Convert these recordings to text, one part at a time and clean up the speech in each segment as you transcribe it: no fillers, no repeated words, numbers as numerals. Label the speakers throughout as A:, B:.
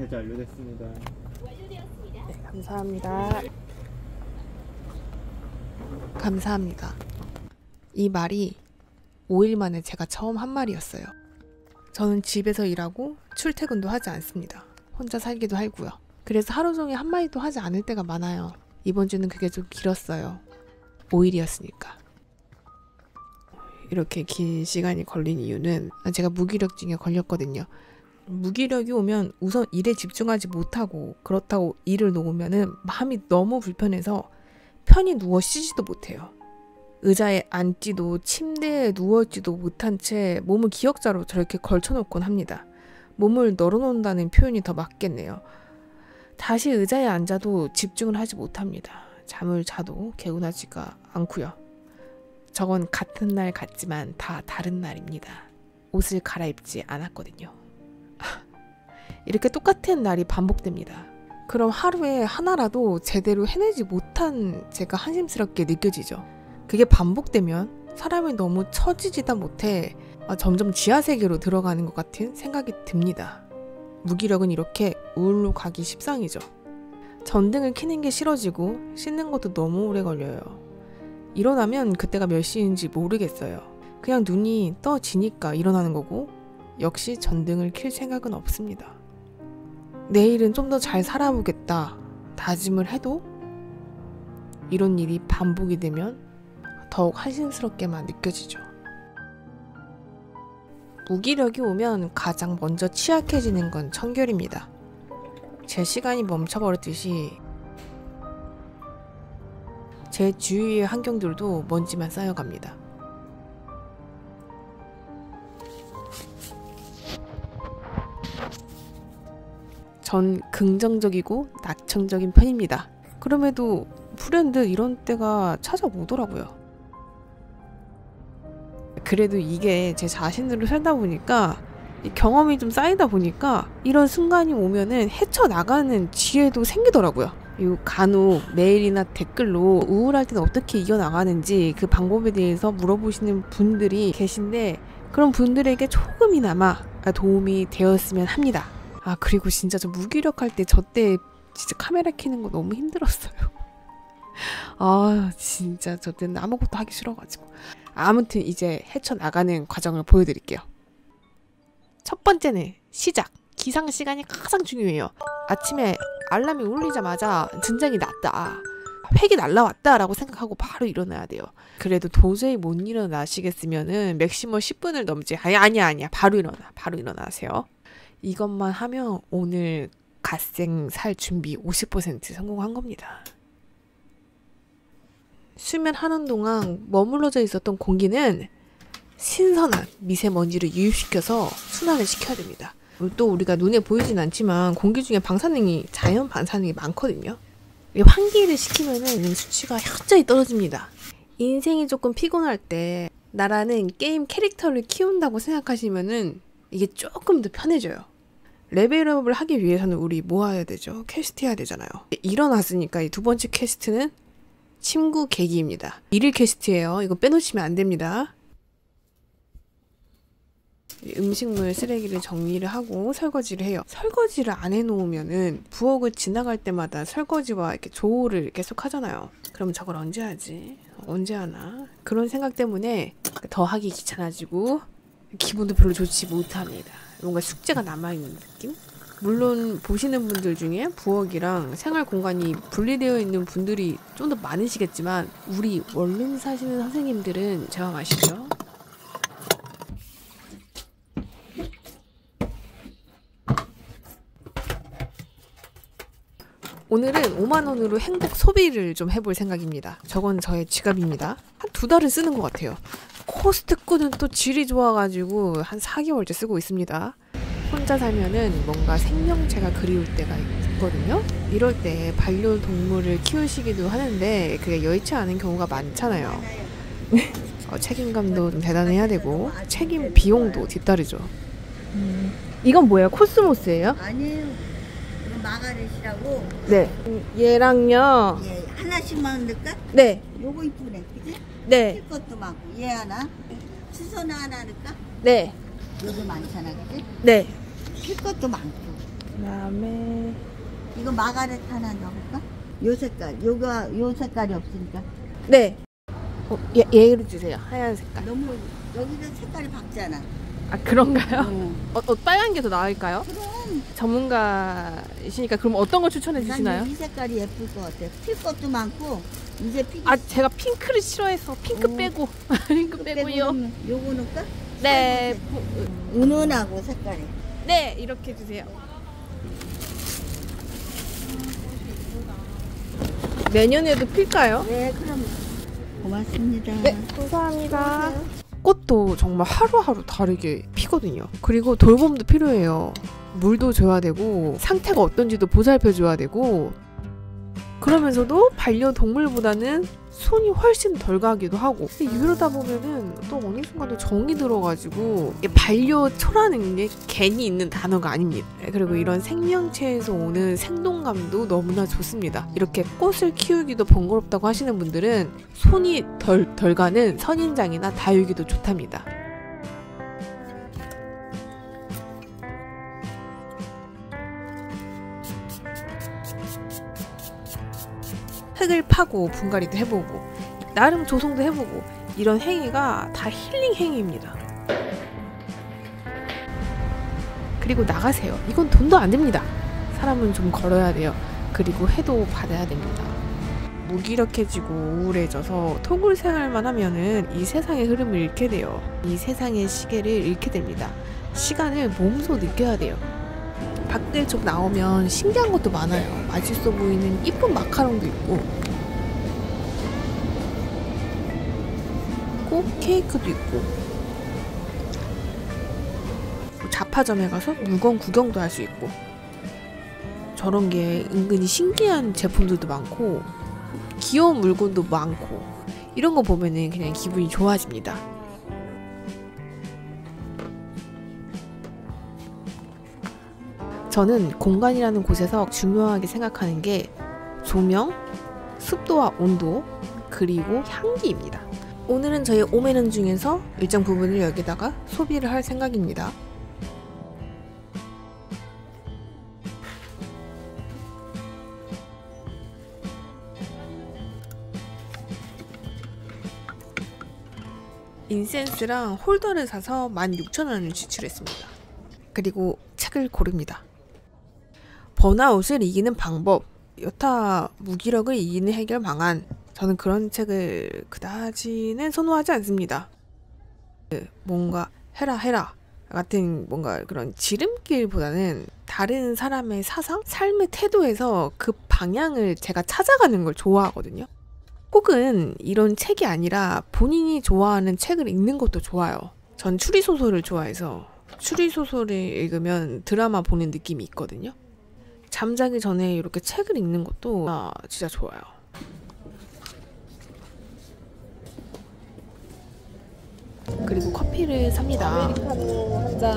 A: 결제 완료됐습니다.
B: 네, 감사합니다. 감사합니다. 이 말이 5일 만에 제가 처음 한 말이었어요. 저는 집에서 일하고 출퇴근도 하지 않습니다. 혼자 살기도 하고요. 그래서 하루 종일 한마디도 하지 않을 때가 많아요. 이번 주는 그게 좀 길었어요. 5일이었으니까. 이렇게 긴 시간이 걸린 이유는 제가 무기력증에 걸렸거든요. 무기력이 오면 우선 일에 집중하지 못하고, 그렇다고 일을 놓으면은 마음이 너무 불편해서 편히 누워 쉬지도 못해요. 의자에 앉지도 침대에 누워있지도 못한 채 몸을 기역자로 저렇게 걸쳐놓곤 합니다. 몸을 널어놓는다는 표현이 더 맞겠네요. 다시 의자에 앉아도 집중을 하지 못합니다. 잠을 자도 개운하지가 않고요. 저건 같은 날 같지만 다 다른 날입니다. 옷을 갈아입지 않았거든요. 이렇게 똑같은 날이 반복됩니다. 그럼 하루에 하나라도 제대로 해내지 못한 제가 한심스럽게 느껴지죠. 그게 반복되면 사람이 너무 처지지다 못해 점점 지하세계로 들어가는 것 같은 생각이 듭니다. 무기력은 이렇게 우울로 가기 십상이죠. 전등을 켜는 게 싫어지고 씻는 것도 너무 오래 걸려요. 일어나면 그때가 몇 시인지 모르겠어요. 그냥 눈이 떠지니까 일어나는 거고, 역시 전등을 켤 생각은 없습니다. 내일은 좀 더 잘 살아보겠다 다짐을 해도 이런 일이 반복이 되면 더욱 한심스럽게만 느껴지죠. 무기력이 오면 가장 먼저 취약해지는 건 청결입니다. 제 시간이 멈춰버렸듯이 제 주위의 환경들도 먼지만 쌓여갑니다. 전 긍정적이고 낙천적인 편입니다. 그럼에도 불현듯 이런 때가 찾아오더라고요. 그래도 이게 제 자신으로 살다 보니까, 경험이 좀 쌓이다 보니까 이런 순간이 오면은 헤쳐나가는 지혜도 생기더라고요. 그리고 간혹 메일이나 댓글로 우울할 때는 어떻게 이겨나가는지 그 방법에 대해서 물어보시는 분들이 계신데, 그런 분들에게 조금이나마 도움이 되었으면 합니다. 그리고 진짜 저 무기력할 때 저때 진짜 카메라 켜는 거 너무 힘들었어요. 진짜 저 때는 아무것도 하기 싫어가지고. 아무튼 이제 헤쳐나가는 과정을 보여드릴게요. 첫 번째는 시작. 기상 시간이 가장 중요해요. 아침에 알람이 울리자마자 진작이 났다, 획이 날라왔다 라고 생각하고 바로 일어나야 돼요. 그래도 도저히 못 일어나시겠으면은 맥시멈 10분을 넘지. 아니야 바로 일어나세요. 이것만 하면 오늘 갓생 살 준비 50% 성공한 겁니다. 수면하는 동안 머물러져 있었던 공기는 신선한 미세먼지를 유입시켜서 순환을 시켜야 됩니다. 또 우리가 눈에 보이진 않지만 공기 중에 방사능이, 자연 방사능이 많거든요. 환기를 시키면은 수치가 현저히 떨어집니다. 인생이 조금 피곤할 때 나라는 게임 캐릭터를 키운다고 생각하시면은 이게 조금 더 편해져요. 레벨업을 하기 위해서는 우리 뭐 해야 되죠? 퀘스트 해야 되잖아요. 일어났으니까 이 두 번째 퀘스트는 침구 계기입니다. 1일 퀘스트예요. 이거 빼놓으시면 안 됩니다. 음식물 쓰레기를 정리를 하고 설거지를 해요. 설거지를 안 해놓으면은 부엌을 지나갈 때마다 설거지와 이렇게 조를 계속 하잖아요. 그럼 저걸 언제 하지? 언제 하나? 그런 생각 때문에 더 하기 귀찮아지고 기분도 별로 좋지 못합니다. 뭔가 숙제가 남아있는 느낌? 물론 보시는 분들 중에 부엌이랑 생활 공간이 분리되어 있는 분들이 좀 더 많으시겠지만, 우리 원룸 사시는 선생님들은 제가 아시죠? 오늘은 5만원으로 행복 소비를 좀 해볼 생각입니다. 저건 저의 지갑입니다. 한 2달을 쓰는 것 같아요. 코스트코는 또 질이 좋아가지고 한 4개월째 쓰고 있습니다. 혼자 살면은 뭔가 생명체가 그리울 때가 있거든요. 이럴 때 반려동물을 키우시기도 하는데 그게 여의치 않은 경우가 많잖아요. 책임감도 좀 대단해야 되고 책임 비용도 뒤따르죠. 이건 뭐예요? 코스모스예요?
C: 아니에요. 이거 마가렛이라고.
B: 네. 얘랑요.
C: 예, 하나씩만 넣을까?
B: 네.
C: 요거 이쁘네, 그지?
B: 네.
C: 필 것도 많고. 얘 하나. 수선화 하나 넣을까?
B: 네.
C: 요거 많잖아, 그지?
B: 네.
C: 필 것도 많고.
B: 그다음에
C: 이거 마가렛 하나 넣어볼까? 요 색깔. 요 색깔이 없으니까.
B: 네. 얘를 주세요. 하얀 색깔.
C: 너무 여기는 색깔이 밝잖아.
B: 아 그런가요?
C: 응.
B: 빨간 게 더 나을까요?
C: 그럼
B: 전문가이시니까 그럼 어떤 거 추천해 주시나요?
C: 난 이 색깔이 예쁠 것 같아. 필 것도 많고 이제 피.
B: 아 제가 핑크를 싫어해서 핑크 빼고 핑크 빼고요.
C: 요거 넣을까?
B: 네.
C: 은은하고 색깔이.
B: 네 이렇게 주세요. 내년에도 필까요?
C: 네, 그럼 고맙습니다.
B: 네, 감사합니다. 꽃도 정말 하루하루 다르게 피거든요. 그리고 돌봄도 필요해요. 물도 줘야 되고 상태가 어떤지도 보살펴줘야 되고 그러면서도 반려동물보다는 손이 훨씬 덜 가기도 하고 이러다 보면은 또 어느 순간 또 정이 들어가지고 반려초라는 게 괜히 있는 단어가 아닙니다. 그리고 이런 생명체에서 오는 생동감도 너무나 좋습니다. 이렇게 꽃을 키우기도 번거롭다고 하시는 분들은 손이 덜 가는 선인장이나 다육이도 좋답니다. 흙을 파고 분갈이도 해보고 나름 조성도 해보고 이런 행위가 다 힐링 행위입니다. 그리고 나가세요. 이건 돈도 안 됩니다. 사람은 좀 걸어야 돼요. 그리고 해도 받아야 됩니다. 무기력해지고 우울해져서 토굴 생활만 하면은 이 세상의 흐름을 잃게 돼요. 이 세상의 시계를 잃게 됩니다. 시간을 몸소 느껴야 돼요. 밖에 좀 나오면 신기한 것도 많아요. 맛있어 보이는 이쁜 마카롱도 있고 케이크도 있고 잡화점에 가서 물건 구경도 할 수 있고 저런 게 은근히 신기한 제품들도 많고 귀여운 물건도 많고 이런 거 보면은 그냥 기분이 좋아집니다. 저는 공간이라는 곳에서 중요하게 생각하는 게 조명, 습도와 온도, 그리고 향기입니다. 오늘은 저희 오메는 중에서 일정 부분을 여기다가 소비를 할 생각입니다. 인센스랑 홀더를 사서 16,000원을 지출했습니다. 그리고 책을 고릅니다. 번아웃을 이기는 방법, 여타 무기력을 이기는 해결 방안. 저는 그런 책을 그다지는 선호하지 않습니다. 뭔가 해라 같은 뭔가 그런 지름길보다는 다른 사람의 사상, 삶의 태도에서 그 방향을 제가 찾아가는 걸 좋아하거든요. 혹은 이런 책이 아니라 본인이 좋아하는 책을 읽는 것도 좋아요. 전 추리소설을 좋아해서 추리소설을 읽으면 드라마 보는 느낌이 있거든요. 잠자기 전에 이렇게 책을 읽는 것도 진짜 좋아요. 그리고 커피를 삽니다. 아메리카노 한 잔.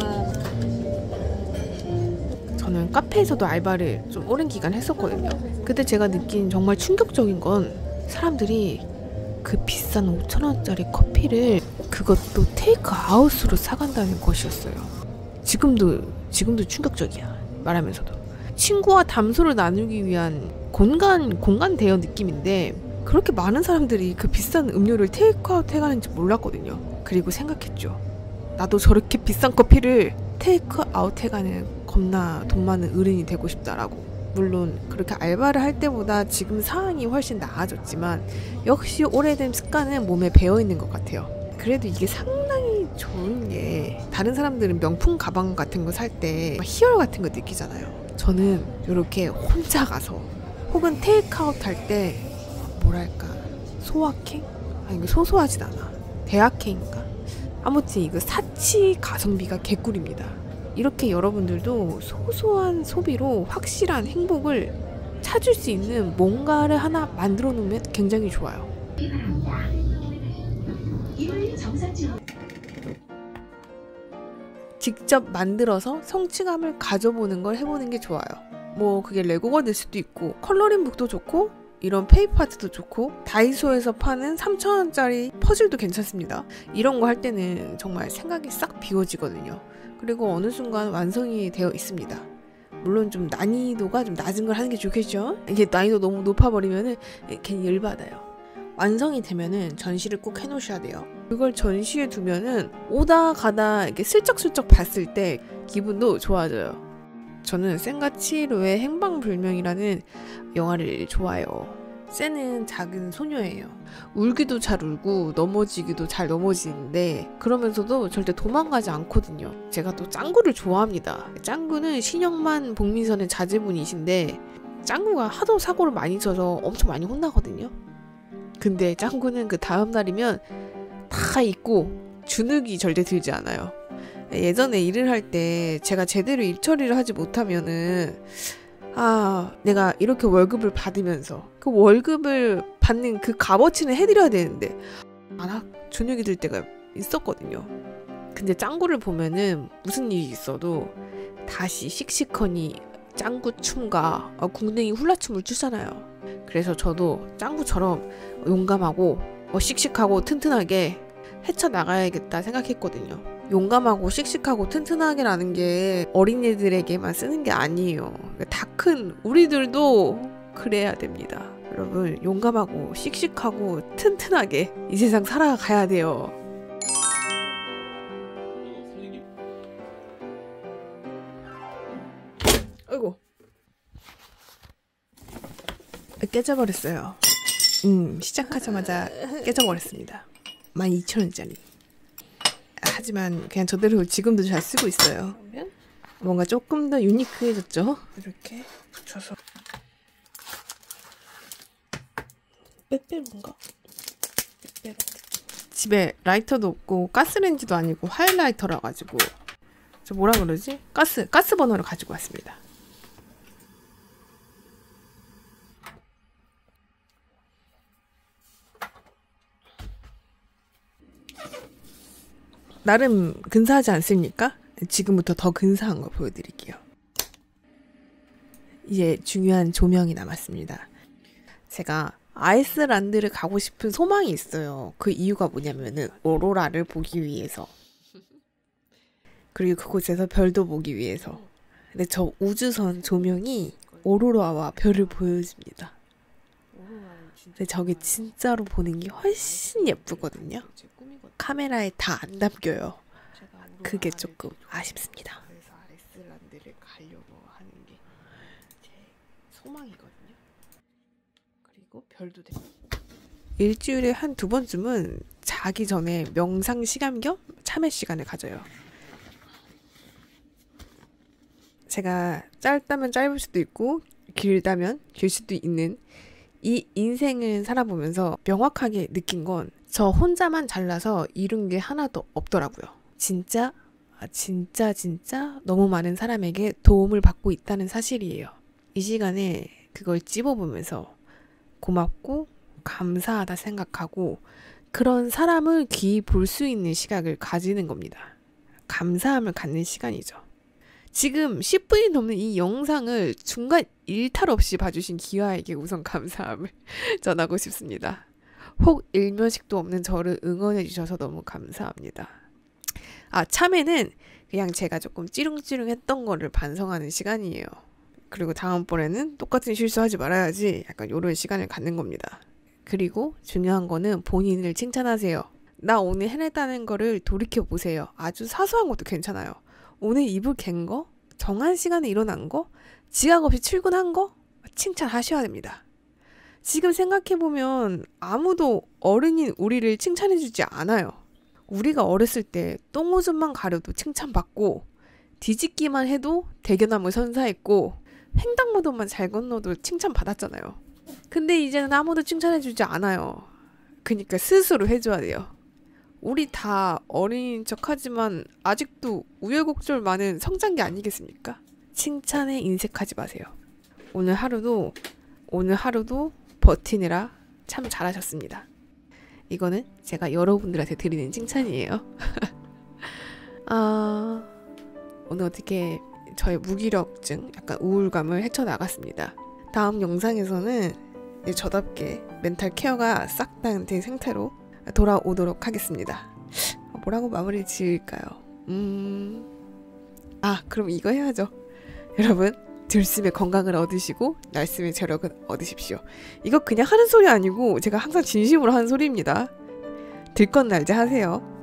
B: 저는 카페에서도 알바를 좀 오랜 기간 했었거든요. 그때 제가 느낀 정말 충격적인 건 사람들이 그 비싼 5,000원짜리 커피를 그것도 테이크아웃으로 사간다는 것이었어요. 지금도 충격적이야. 말하면서도. 친구와 담소를 나누기 위한 공간 대여 느낌인데 그렇게 많은 사람들이 그 비싼 음료를 테이크아웃 해가는지 몰랐거든요. 그리고 생각했죠. 나도 저렇게 비싼 커피를 테이크아웃 해가는 겁나 돈 많은 어른이 되고 싶다라고. 물론 그렇게 알바를 할 때보다 지금 상황이 훨씬 나아졌지만 역시 오래된 습관은 몸에 배어있는 것 같아요. 그래도 이게 상당히 좋은 게 다른 사람들은 명품 가방 같은 거 살 때 희열 같은 거 느끼잖아요. 저는 이렇게 혼자 가서 혹은 테이크아웃 할 때 뭐랄까 소확행? 아니 이거 소소하진 않아. 대학행인가? 아무튼 이거 사치 가성비가 개꿀입니다. 이렇게 여러분들도 소소한 소비로 확실한 행복을 찾을 수 있는 뭔가를 하나 만들어 놓으면 굉장히 좋아요. 직접 만들어서 성취감을 가져보는 걸 해보는 게 좋아요. 뭐 그게 레고가 될 수도 있고 컬러링북도 좋고 이런 페이퍼아트도 좋고 다이소에서 파는 3,000원짜리 퍼즐도 괜찮습니다. 이런 거 할 때는 정말 생각이 싹 비워지거든요. 그리고 어느 순간 완성이 되어 있습니다. 물론 좀 난이도가 좀 낮은 걸 하는 게 좋겠죠. 이게 난이도 너무 높아버리면은 괜히 열받아요. 완성이 되면은 전시를 꼭 해놓으셔야 돼요. 그걸 전시에 두면은 오다 가다 이렇게 슬쩍슬쩍 봤을 때 기분도 좋아져요. 저는 센과 치히로의 행방불명이라는 영화를 좋아해요. 센은 작은 소녀예요. 울기도 잘 울고 넘어지기도 잘 넘어지는데 그러면서도 절대 도망가지 않거든요. 제가 또 짱구를 좋아합니다. 짱구는 신영만 복민선의 자제분이신데 짱구가 하도 사고를 많이 쳐서 엄청 많이 혼나거든요. 근데 짱구는 그 다음 날이면 다 잊고 주눅이 절대 들지 않아요. 예전에 일을 할 때 제가 제대로 일 처리를 하지 못하면은 내가 이렇게 월급을 받으면서 그 월급을 받는 그 값어치는 해드려야 되는데 주눅이 들 때가 있었거든요. 근데 짱구를 보면은 무슨 일이 있어도 다시 씩씩하니 짱구 춤과 궁뎅이 훌라춤을 추잖아요. 그래서 저도 짱구처럼 용감하고 씩씩하고 튼튼하게 헤쳐나가야겠다 생각했거든요. 용감하고 씩씩하고 튼튼하게라는 게 어린이들에게만 쓰는 게 아니에요. 다 큰 우리들도 그래야 됩니다. 여러분, 용감하고 씩씩하고 튼튼하게 이 세상 살아가야 돼요. 아이고, 깨져버렸어요. 시작하자마자 깨져버렸습니다. 12,000원짜리. 하지만 그냥 저대로 지금도 잘 쓰고 있어요. 뭔가 조금 더 유니크해졌죠? 이렇게 붙여서 빼빼로인가? 빼빼로. 집에 라이터도 없고 가스레인지도 아니고 하이라이터라 가지고 저 뭐라 그러지? 가스 버너를 가지고 왔습니다. 나름 근사하지 않습니까? 지금부터 더 근사한 거 보여드릴게요. 이제 중요한 조명이 남았습니다. 제가 아이슬란드를 가고 싶은 소망이 있어요. 그 이유가 뭐냐면은 오로라를 보기 위해서, 그리고 그곳에서 별도 보기 위해서. 근데 저 우주선 조명이 오로라와 별을 보여줍니다. 근데 저게 진짜로 보는 게 훨씬 예쁘거든요. 카메라에 다 안 담겨요. 그게 조금 아쉽습니다. 그래서 아이슬란드를 가려고 하는 게 제 소망이거든요. 그리고 별도 되고. 일주일에 한 2번쯤은 자기 전에 명상 시간 겸 참회 시간을 가져요. 제가 짧다면 짧을 수도 있고 길다면 길 수도 있는 이 인생을 살아보면서 명확하게 느낀 건 저 혼자만 잘나서 이룬 게 하나도 없더라고요. 진짜 너무 많은 사람에게 도움을 받고 있다는 사실이에요. 이 시간에 그걸 찝어보면서 고맙고 감사하다 생각하고 그런 사람을 귀히 볼 수 있는 시각을 가지는 겁니다. 감사함을 갖는 시간이죠. 지금 10분이 넘는 이 영상을 중간 일탈 없이 봐주신 기와에게 우선 감사함을 전하고 싶습니다. 혹 일면식도 없는 저를 응원해 주셔서 너무 감사합니다. 참회는 그냥 제가 조금 찌릉찌릉 했던 거를 반성하는 시간이에요. 그리고 다음번에는 똑같은 실수하지 말아야지, 약간 이런 시간을 갖는 겁니다. 그리고 중요한 거는 본인을 칭찬하세요. 나 오늘 해냈다는 거를 돌이켜보세요. 아주 사소한 것도 괜찮아요. 오늘 이불 갠 거? 정한 시간에 일어난 거? 지각 없이 출근한 거? 칭찬하셔야 됩니다. 지금 생각해보면 아무도 어른인 우리를 칭찬해주지 않아요. 우리가 어렸을 때 똥오줌만 가려도 칭찬받고, 뒤집기만 해도 대견함을 선사했고, 횡단보도만 잘 건너도 칭찬받았잖아요. 근데 이제는 아무도 칭찬해주지 않아요. 그러니까 스스로 해줘야 돼요. 우리 다 어린인 척하지만 아직도 우여곡절 많은 성장기 아니겠습니까? 칭찬에 인색하지 마세요. 오늘 하루도 버티느라 참 잘하셨습니다. 이거는 제가 여러분들한테 드리는 칭찬이에요. 오늘 어떻게 저의 무기력증, 약간 우울감을 헤쳐나갔습니다. 다음 영상에서는 저답게 멘탈 케어가 싹 다 된 상태로 돌아오도록 하겠습니다. 뭐라고 마무리 지을까요? 그럼 이거 해야죠. 여러분, 들숨에 건강을 얻으시고 날숨에 재력을 얻으십시오. 이거 그냥 하는 소리 아니고 제가 항상 진심으로 하는 소리입니다. 들건 날자 하세요.